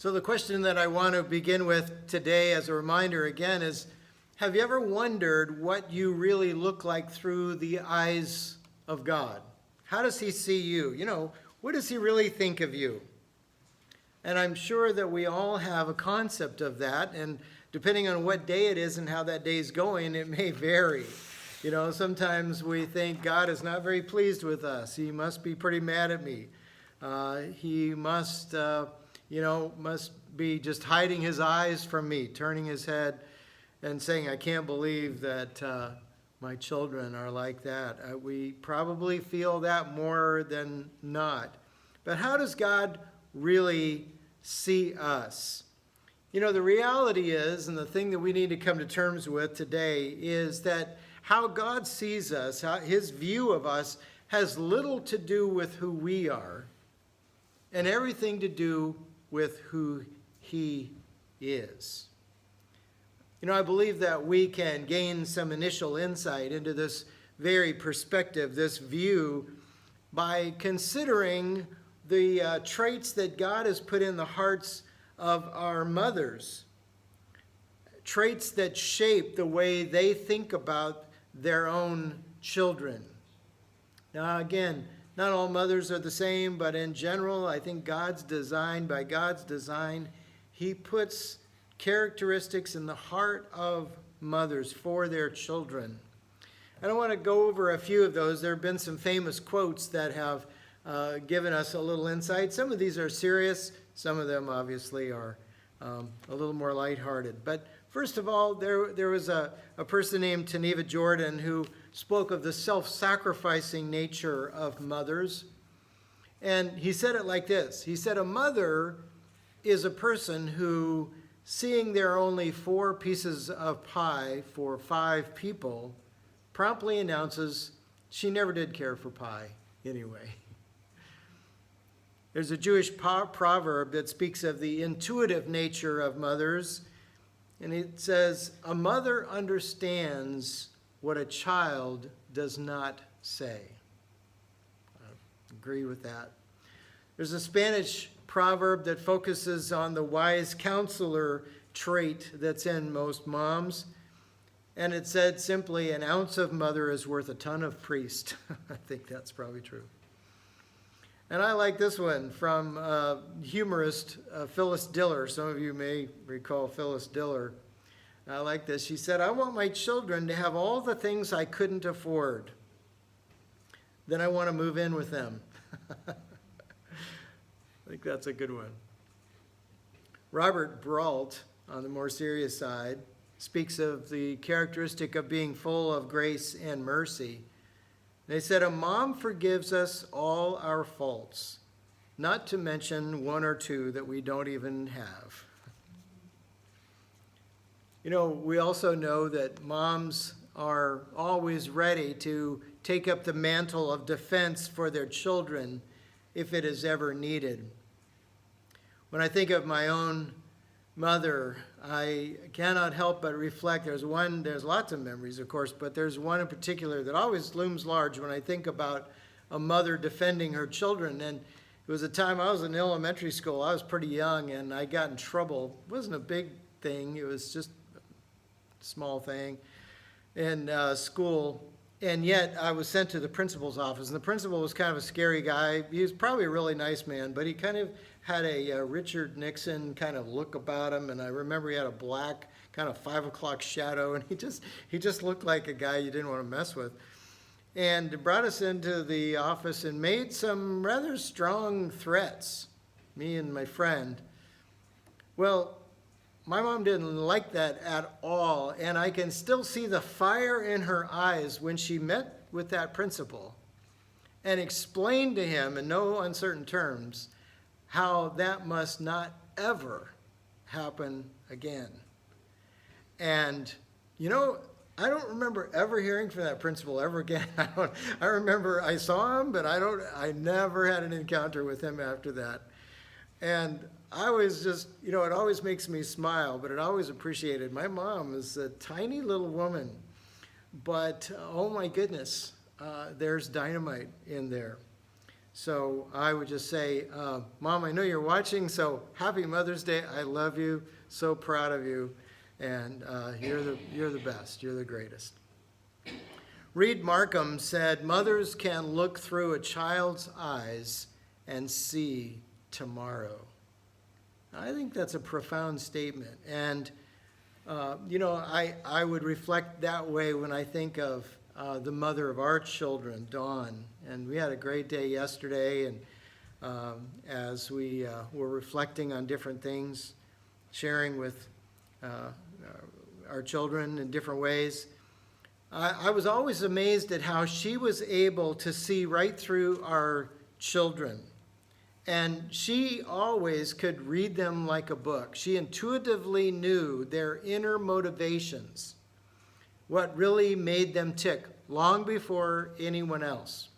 So the question that I want to begin with today as a reminder again is, have you ever wondered what you really look like through the eyes of God? How does he see you? What does he really think of you? And I'm sure that we all have a concept of that, and depending on what day it is and how that day is going, it may vary. Sometimes we think God is not very pleased with us. He must be pretty mad at me. He must be just hiding his eyes from me, turning his head and saying, I can't believe that my children are like that. We probably feel that more than not. But how does God really see us? The reality is, and the thing that we need to come to terms with today, is that how God sees us, how his view of us, has little to do with who we are and everything to do with who he is. I believe that we can gain some initial insight into this very perspective, this view, by considering the traits that God has put in the hearts of our mothers, traits that shape the way they think about their own children. Now, again, not all mothers are the same, but in general, I think by God's design, he puts characteristics in the heart of mothers for their children. And I want to go over a few of those. There have been some famous quotes that have given us a little insight. Some of these are serious. Some of them obviously are a little more lighthearted. But first of all, there was a person named Taneva Jordan who spoke of the self-sacrificing nature of mothers. And he said it like this. He said, a mother is a person who, seeing there are only 4 pieces of pie for 5 people, promptly announces she never did care for pie anyway. There's a Jewish proverb that speaks of the intuitive nature of mothers, and it says, a mother understands what a child does not say. I agree with that. There's a Spanish proverb that focuses on the wise counselor trait that's in most moms. And it said simply, an ounce of mother is worth a ton of priest. I think that's probably true. And I like this one from humorist Phyllis Diller. Some of you may recall Phyllis Diller. I like this. She said, I want my children to have all the things I couldn't afford. Then I want to move in with them. I think that's a good one. Robert Brault, on the more serious side, speaks of the characteristic of being full of grace and mercy. They said, a mom forgives us all our faults, not to mention 1 or 2 that we don't even have. We also know that moms are always ready to take up the mantle of defense for their children if it is ever needed. When I think of my own mother, I cannot help but reflect. There's lots of memories, of course, but there's one in particular that always looms large when I think about a mother defending her children. And it was a time I was in elementary school. I was pretty young, and I got in trouble. It wasn't a big thing. It was just a small thing in school. And yet I was sent to the principal's office. And the principal was kind of a scary guy. He was probably a really nice man, but he kind of had a Richard Nixon kind of look about him. And I remember he had a black kind of 5 o'clock shadow. And he just looked like a guy you didn't want to mess with. And brought us into the office and made some rather strong threats, me and my friend. Well, my mom didn't like that at all, and I can still see the fire in her eyes when she met with that principal and explained to him in no uncertain terms how that must not ever happen again. And, I don't remember ever hearing from that principal ever again. I remember I saw him, but I never had an encounter with him after that. And I was just, it always makes me smile, but it always appreciated. My mom is a tiny little woman, but oh my goodness, there's dynamite in there. So I would just say, Mom, I know you're watching, so happy Mother's Day. I love you. So proud of you. And you're the best. You're the greatest. Reed Markham said, mothers can look through a child's eyes and see tomorrow. I think that's a profound statement. And, I would reflect that way when I think of the mother of our children, Dawn. And we had a great day yesterday, and as we were reflecting on different things, sharing with our children in different ways, I was always amazed at how she was able to see right through our children. And she always could read them like a book. She intuitively knew their inner motivations, what really made them tick, long before anyone else.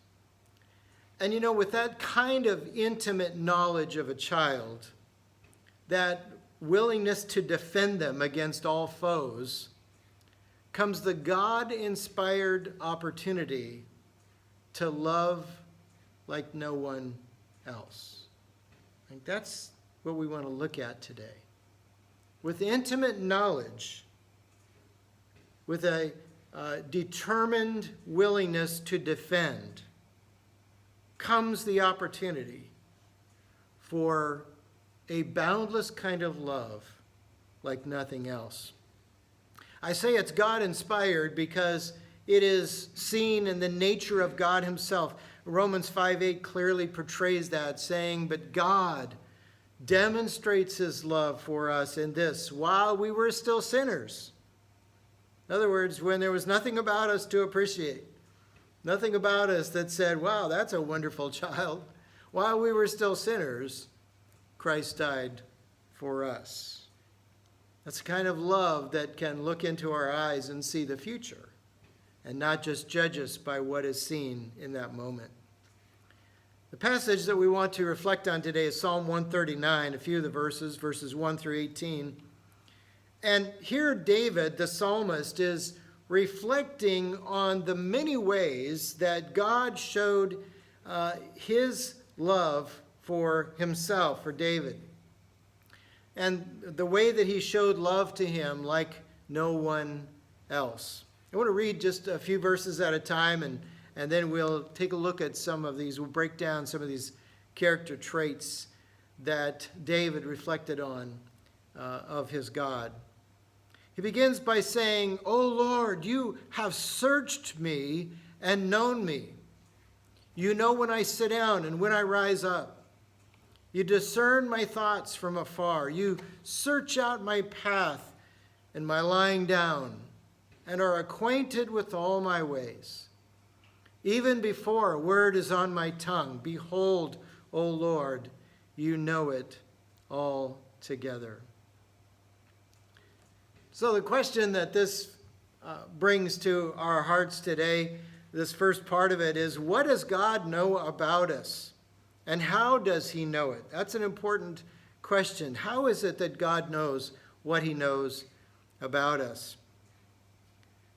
And with that kind of intimate knowledge of a child, that willingness to defend them against all foes, comes the God-inspired opportunity to love like no one else. I think that's what we want to look at today. With intimate knowledge, with a determined willingness to defend, comes the opportunity for a boundless kind of love like nothing else. I say it's God-inspired because it is seen in the nature of God himself. Romans 5:8 clearly portrays that, saying, but God demonstrates his love for us in this, while we were still sinners. In other words, when there was nothing about us to appreciate, nothing about us that said, wow, that's a wonderful child. While we were still sinners, Christ died for us. That's the kind of love that can look into our eyes and see the future, and not just judge us by what is seen in that moment. The passage that we want to reflect on today is Psalm 139, a few of the verses 1 through 18. And here David, the psalmist, is reflecting on the many ways that God showed his love for himself, for David. And the way that he showed love to him like no one else. I want to read just a few verses at a time, and then we'll take a look at some of these. We'll break down some of these character traits that David reflected on of his God. He begins by saying, O Lord, you have searched me and known me. You know when I sit down and when I rise up. You discern my thoughts from afar. You search out my path and my lying down, and are acquainted with all my ways. Even before a word is on my tongue, behold, O Lord, you know it all together. So the question that this brings to our hearts today, this first part of it, is what does God know about us? And how does he know it? That's an important question. How is it that God knows what he knows about us?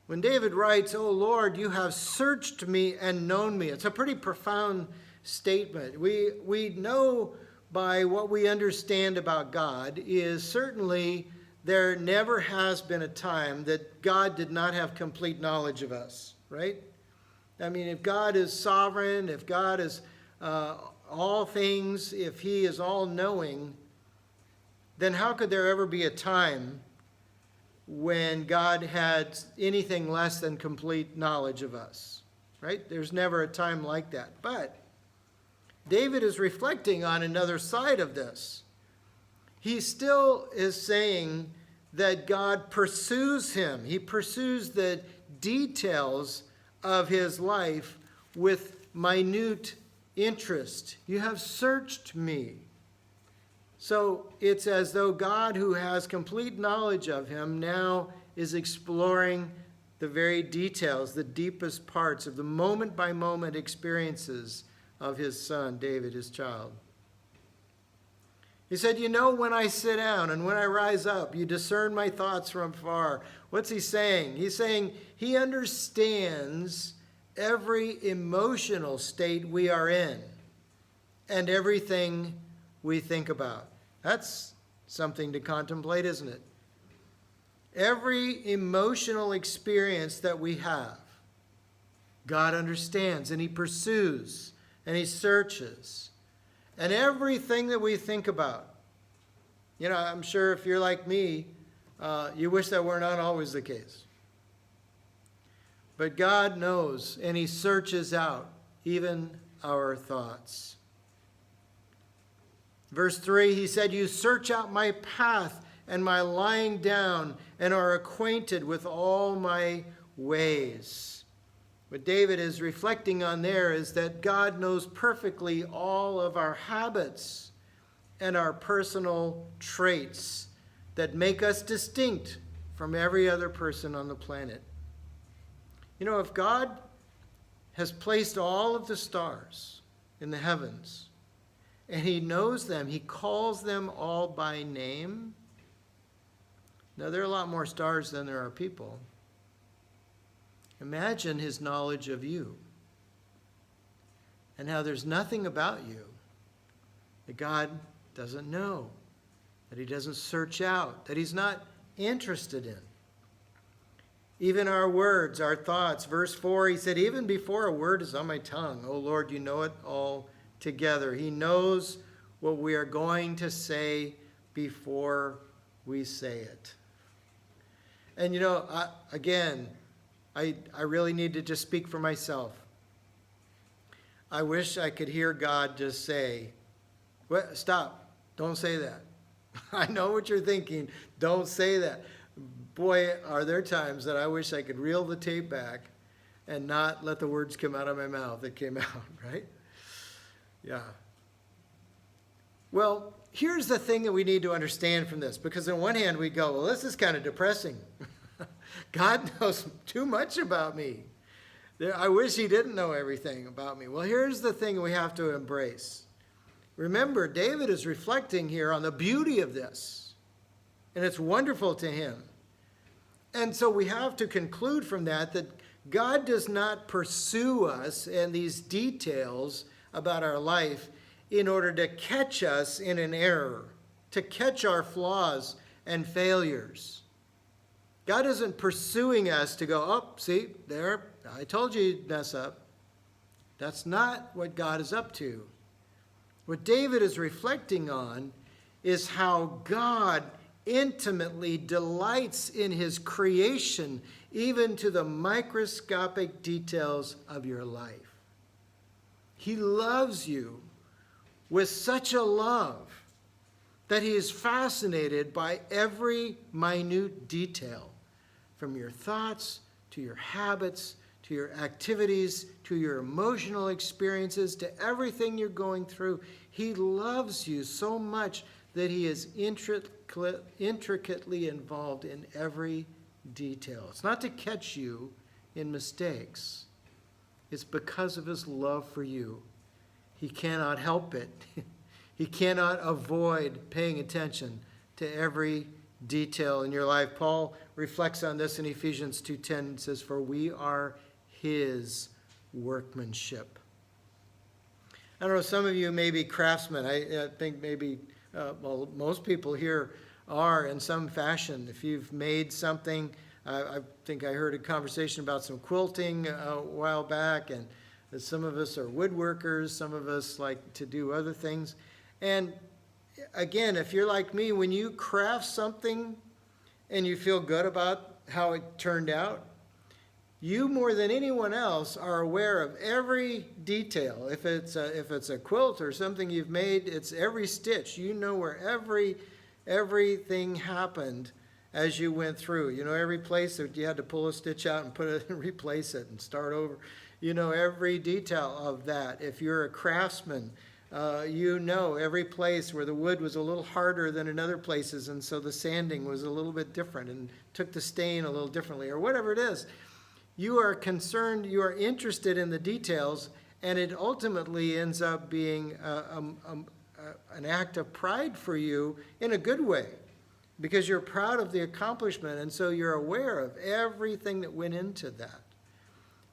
When David writes, O Lord, you have searched me and known me, it's a pretty profound statement. We know by what we understand about God is certainly there never has been a time that God did not have complete knowledge of us, right? I mean, if God is sovereign, if God is all things, if he is all-knowing, then how could there ever be a time when God had anything less than complete knowledge of us, right? There's never a time like that. But David is reflecting on another side of this. He still is saying that God pursues him. He pursues the details of his life with minute interest. You have searched me. So it's as though God, who has complete knowledge of him, now is exploring the very details, the deepest parts of the moment-by-moment experiences of his son, David, his child. He said, you know when I sit down and when I rise up, you discern my thoughts from far. What's he saying? He's saying he understands every emotional state we are in. and everything we think about. That's something to contemplate, isn't it? Every emotional experience that we have, God understands, and he pursues, and he searches. And everything that we think about. You know, I'm sure if you're like me, you wish that were not always the case. But God knows, and he searches out even our thoughts. Verse 3, he said, "You search out my path and my lying down, and are acquainted with all my ways." What David is reflecting on there is that God knows perfectly all of our habits and our personal traits that make us distinct from every other person on the planet. You know, if God has placed all of the stars in the heavens, and he knows them, he calls them all by name. Now, there are a lot more stars than there are people. Imagine his knowledge of you and how there's nothing about you that God doesn't know, that he doesn't search out, that he's not interested in. Even our words, our thoughts. Verse 4, he said, "Even before a word is on my tongue, O Lord, you know it all together." He knows what we are going to say before we say it. And you know, I really need to just speak for myself. I wish I could hear God just say, "Well, stop, don't say that." I know what you're thinking, don't say that. Boy, are there times that I wish I could reel the tape back and not let the words come out of my mouth that came out, right? Yeah. Well, here's the thing that we need to understand from this, because on one hand we go, well, this is kind of depressing. God knows too much about me. I wish he didn't know everything about me. Well, here's the thing we have to embrace. Remember, David is reflecting here on the beauty of this, and it's wonderful to him. And so we have to conclude from that God does not pursue us and these details about our life in order to catch us in an error, to catch our flaws and failures. God isn't pursuing us to go, "Oh, see, there, I told you you'd mess up." That's not what God is up to. What David is reflecting on is how God intimately delights in his creation, even to the microscopic details of your life. He loves you with such a love that he is fascinated by every minute detail, from your thoughts to your habits, to your activities, to your emotional experiences, to everything you're going through. He loves you so much that he is intricately involved in every detail. It's not to catch you in mistakes. It's because of his love for you. He cannot help it. He cannot avoid paying attention to every detail in your life. Paul reflects on this in Ephesians 2:10. It says, "For we are his workmanship." I don't know, some of you may be craftsmen. I think maybe, most people here are in some fashion. If you've made something, I think I heard a conversation about some quilting a while back, and some of us are woodworkers, some of us like to do other things. And again, if you're like me, when you craft something and you feel good about how it turned out, you more than anyone else are aware of every detail. If it's a quilt or something you've made, it's every stitch. You know where everything happened as you went through. You know every place that you had to pull a stitch out and put it and replace it and start over. You know every detail of that. If you're a craftsman, you know every place where the wood was a little harder than in other places, and so the sanding was a little bit different and took the stain a little differently, or whatever it is. You are concerned, you are interested in the details, and it ultimately ends up being an act of pride for you in a good way, because you're proud of the accomplishment, and so you're aware of everything that went into that.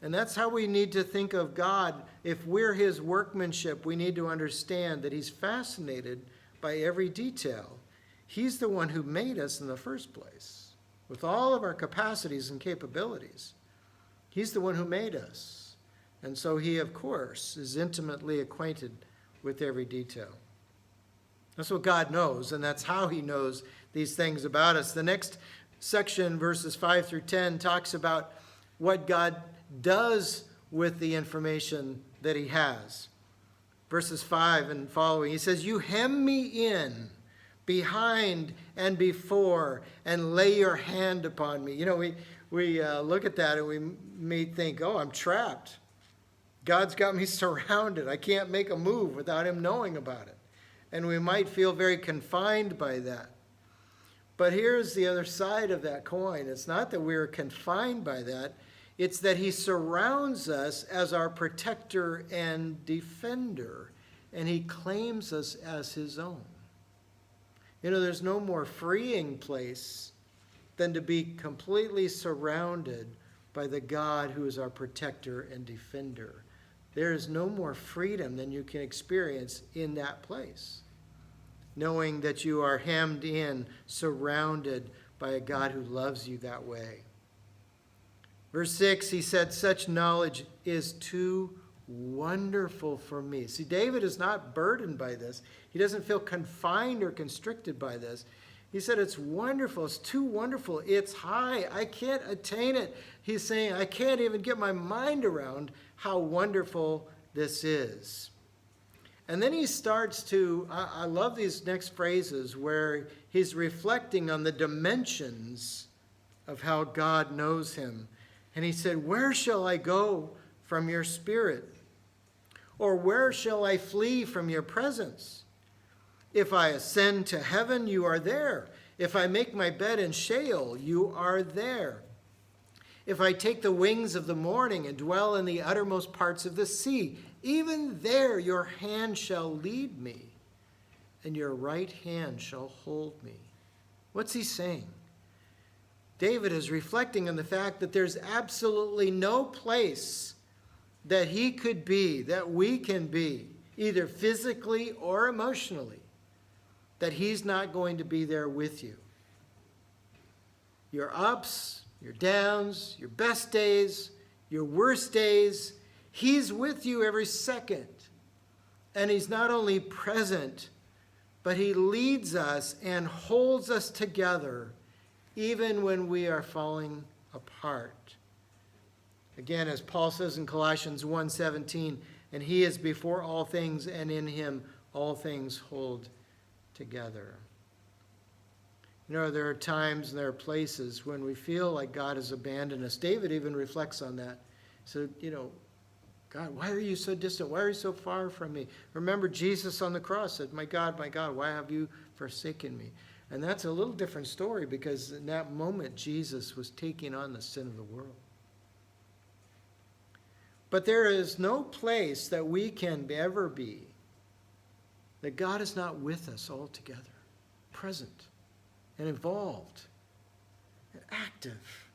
And that's how we need to think of God. If we're his workmanship, we need to understand that he's fascinated by every detail. He's the one who made us in the first place, with all of our capacities and capabilities. He's the one who made us. And so he, of course, is intimately acquainted with every detail. That's what God knows, and that's how he knows these things about us. The next section, verses 5 through 10, talks about what God does with the information that he has. Verses 5 and following, he says, "You hem me in behind and before and lay your hand upon me." You know, we look at that and we may think, oh, I'm trapped. God's got me surrounded. I can't make a move without him knowing about it. And we might feel very confined by that. But here's the other side of that coin. It's not that we're confined by that. It's that he surrounds us as our protector and defender, and he claims us as his own. You know, there's no more freeing place than to be completely surrounded by the God who is our protector and defender. There is no more freedom than you can experience in that place, knowing that you are hemmed in, surrounded by a God who loves you that way. Verse 6, he said, "Such knowledge is too wonderful for me." See, David is not burdened by this. He doesn't feel confined or constricted by this. He said, it's wonderful. It's too wonderful. It's high. I can't attain it. He's saying, I can't even get my mind around how wonderful this is. And then he starts to, I love these next phrases where he's reflecting on the dimensions of how God knows him. And he said, "Where shall I go from your spirit? Or where shall I flee from your presence? If I ascend to heaven, you are there. If I make my bed in Sheol, you are there. If I take the wings of the morning and dwell in the uttermost parts of the sea, even there your hand shall lead me, and your right hand shall hold me." What's he saying? David is reflecting on the fact that there's absolutely no place that he could be, that we can be, either physically or emotionally, that he's not going to be there with you. Your ups, your downs, your best days, your worst days, he's with you every second. And he's not only present, but he leads us and holds us together even when we are falling apart. Again, as Paul says in Colossians 1:17, "And he is before all things, and in him all things hold together." You know, there are times and there are places when we feel like God has abandoned us. David even reflects on that. So, you know, God, why are you so distant? Why are you so far from me? Remember, Jesus on the cross said, my God, why have you forsaken me?" And that's a little different story, because in that moment, Jesus was taking on the sin of the world. But there is no place that we can ever be that God is not with us altogether, present and involved and active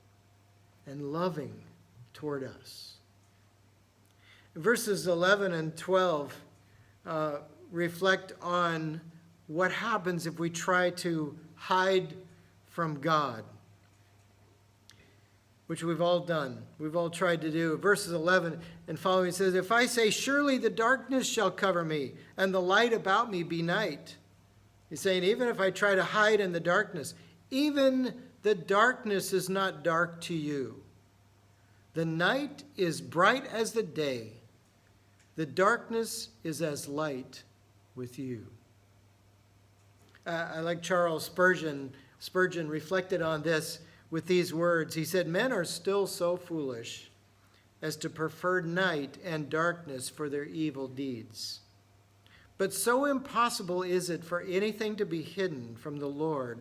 and loving toward us. Verses 11 and 12 reflect on what happens if we try to hide from God, which we've all done. We've all tried to do. Verses 11 and following says, "If I say, surely the darkness shall cover me, and the light about me be night." He's saying, even if I try to hide in the darkness, even the darkness is not dark to you. The night is bright as the day. The darkness is as light with you. I like Charles Spurgeon. Spurgeon reflected on this with these words. He said, "Men are still so foolish as to prefer night and darkness for their evil deeds. But so impossible is it for anything to be hidden from the Lord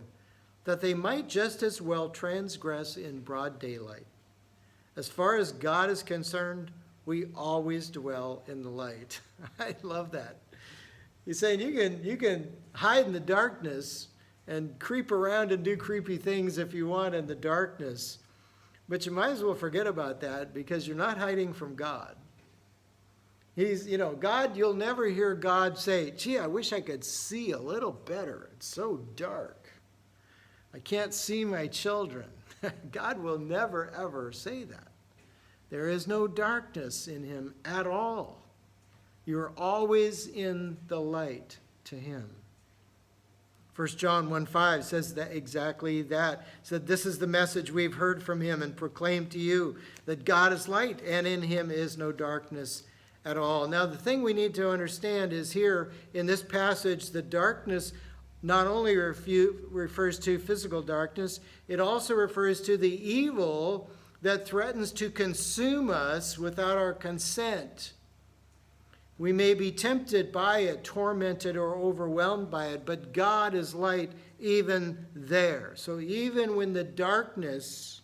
that they might just as well transgress in broad daylight. As far as God is concerned, we always dwell in the light." I love that. He's saying you can hide in the darkness and creep around and do creepy things if you want in the darkness. But you might as well forget about that because you're not hiding from God. God, you'll never hear God say, gee, I wish I could see a little better. It's so dark. I can't see my children. God will never, ever say that. There is no darkness in him at all. You're always in the light to him. 1 John 1:5 says that exactly that. It said, this is the message we've heard from him and proclaimed to you, that God is light and in him is no darkness at all. Now, the thing we need to understand is here in this passage, the darkness not only refers to physical darkness, it also refers to the evil that threatens to consume us without our consent. We may be tempted by it, tormented or overwhelmed by it, but God is light even there. So even when the darkness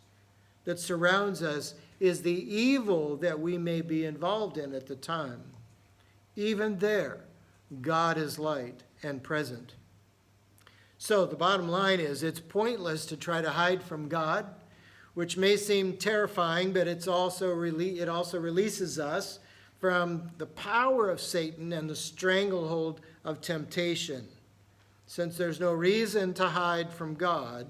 that surrounds us is the evil that we may be involved in at the time, even there, God is light and present. So the bottom line is it's pointless to try to hide from God, which may seem terrifying, but it also releases us from the power of Satan and the stranglehold of temptation. Since there's no reason to hide from God,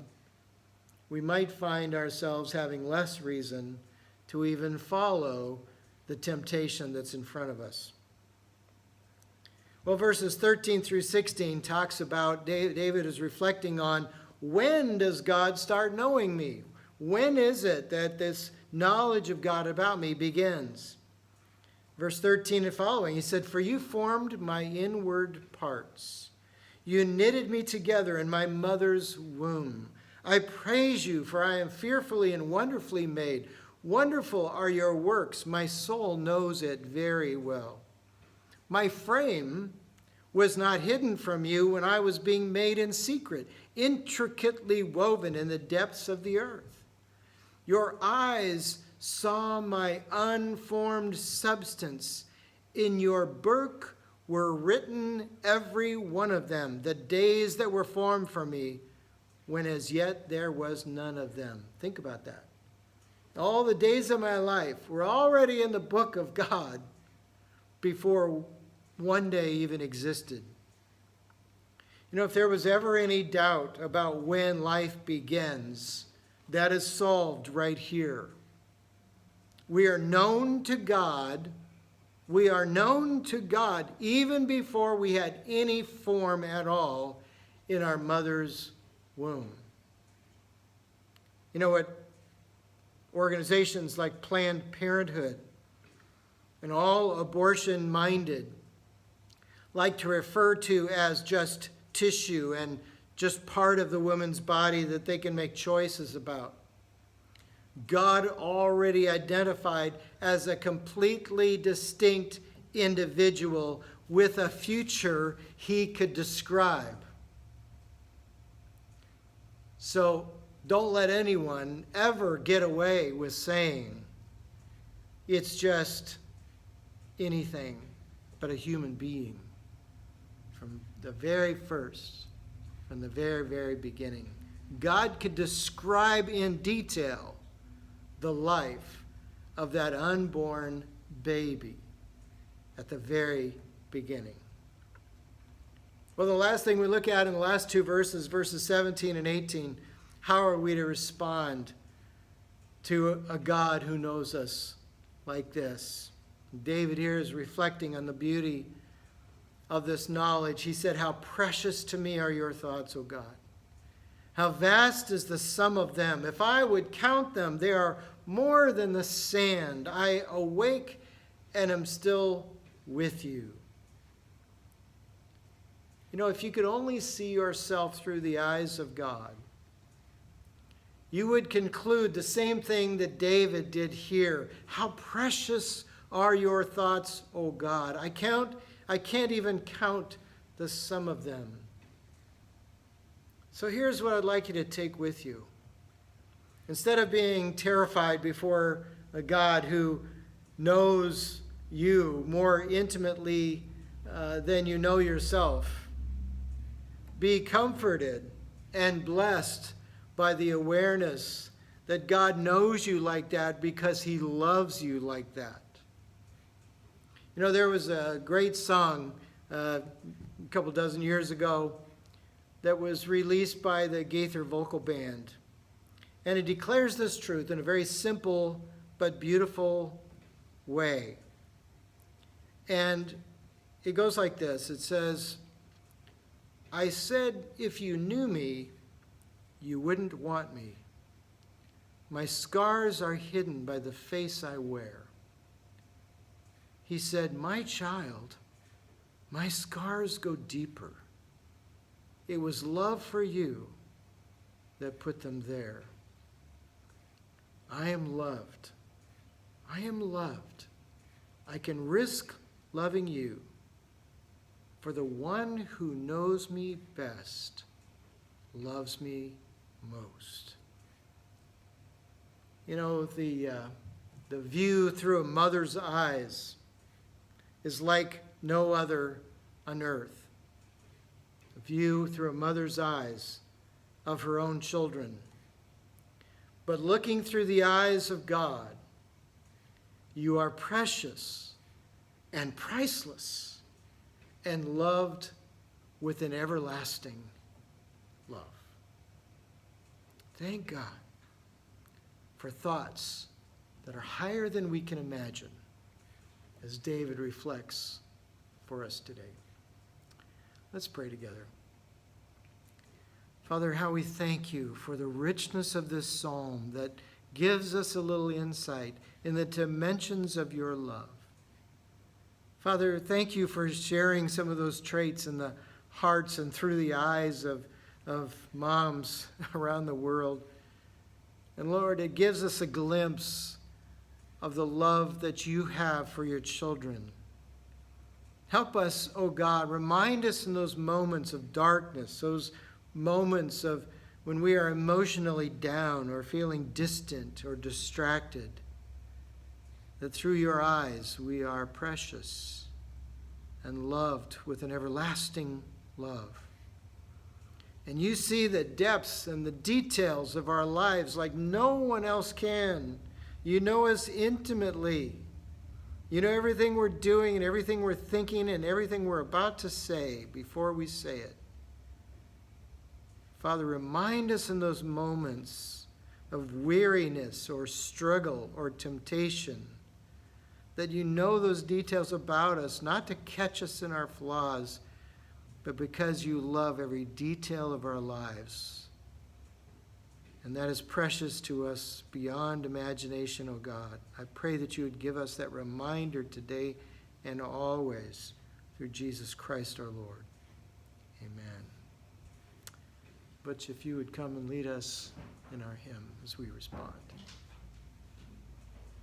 we might find ourselves having less reason to even follow the temptation that's in front of us. Well, verses 13 through 16 talks about, David is reflecting on, when does God start knowing me? When is it that this knowledge of God about me begins? Verse 13 and following, he said, for you formed my inward parts. You knitted me together in my mother's womb. I praise you, for I am fearfully and wonderfully made. Wonderful are your works. My soul knows it very well. My frame was not hidden from you when I was being made in secret, intricately woven in the depths of the earth. Your eyes saw my unformed substance. In your book were written every one of them, the days that were formed for me, when as yet there was none of them. Think about that. All the days of my life were already in the book of God before one day even existed. You know, if there was ever any doubt about when life begins, that is solved right here. We are known to God. We are known to God even before we had any form at all in our mother's womb. You know what? Organizations like Planned Parenthood and all abortion-minded like to refer to as just tissue and just part of the woman's body that they can make choices about. God already identified as a completely distinct individual with a future he could describe. So don't let anyone ever get away with saying it's just anything but a human being from the very first, from the very, very beginning. God could describe in detail the life of that unborn baby at the very beginning. Well, the last thing we look at in the last two verses, verses 17 and 18, how are we to respond to a God who knows us like this? David here is reflecting on the beauty of this knowledge. He said, how precious to me are your thoughts, O God. How vast is the sum of them. If I would count them, they are more than the sand. I awake and am still with you. You know, if you could only see yourself through the eyes of God, you would conclude the same thing that David did here. How precious are your thoughts, O God. I can't even count the sum of them. So here's what I'd like you to take with you. Instead of being terrified before a God who knows you more intimately than you know yourself, be comforted and blessed by the awareness that God knows you like that because he loves you like that. You know, there was a great song a couple dozen years ago that was released by the Gaither Vocal Band. And it declares this truth in a very simple but beautiful way. And it goes like this. It says, I said, if you knew me, you wouldn't want me. My scars are hidden by the face I wear. He said, my child, my scars go deeper. It was love for you that put them there. I am loved. I am loved. I can risk loving you, for the one who knows me best loves me most. You know, the view through a mother's eyes is like no other on earth. The view through a mother's eyes of her own children. But looking through the eyes of God, you are precious and priceless and loved with an everlasting love. Thank God for thoughts that are higher than we can imagine, as David reflects for us today. Let's pray together. Father, how we thank you for the richness of this psalm that gives us a little insight in the dimensions of your love. Father, thank you for sharing some of those traits in the hearts and through the eyes of moms around the world. And Lord, it gives us a glimpse of the love that you have for your children. Help us, oh God, remind us in those moments of darkness, those moments of when we are emotionally down or feeling distant or distracted, that through your eyes we are precious and loved with an everlasting love. And you see the depths and the details of our lives like no one else can. You know us intimately. You know everything we're doing and everything we're thinking and everything we're about to say before we say it. Father, remind us in those moments of weariness or struggle or temptation that you know those details about us, not to catch us in our flaws, but because you love every detail of our lives. And that is precious to us beyond imagination, O God. I pray that you would give us that reminder today and always through Jesus Christ our Lord. Amen. Butch, if you would come and lead us in our hymn as we respond.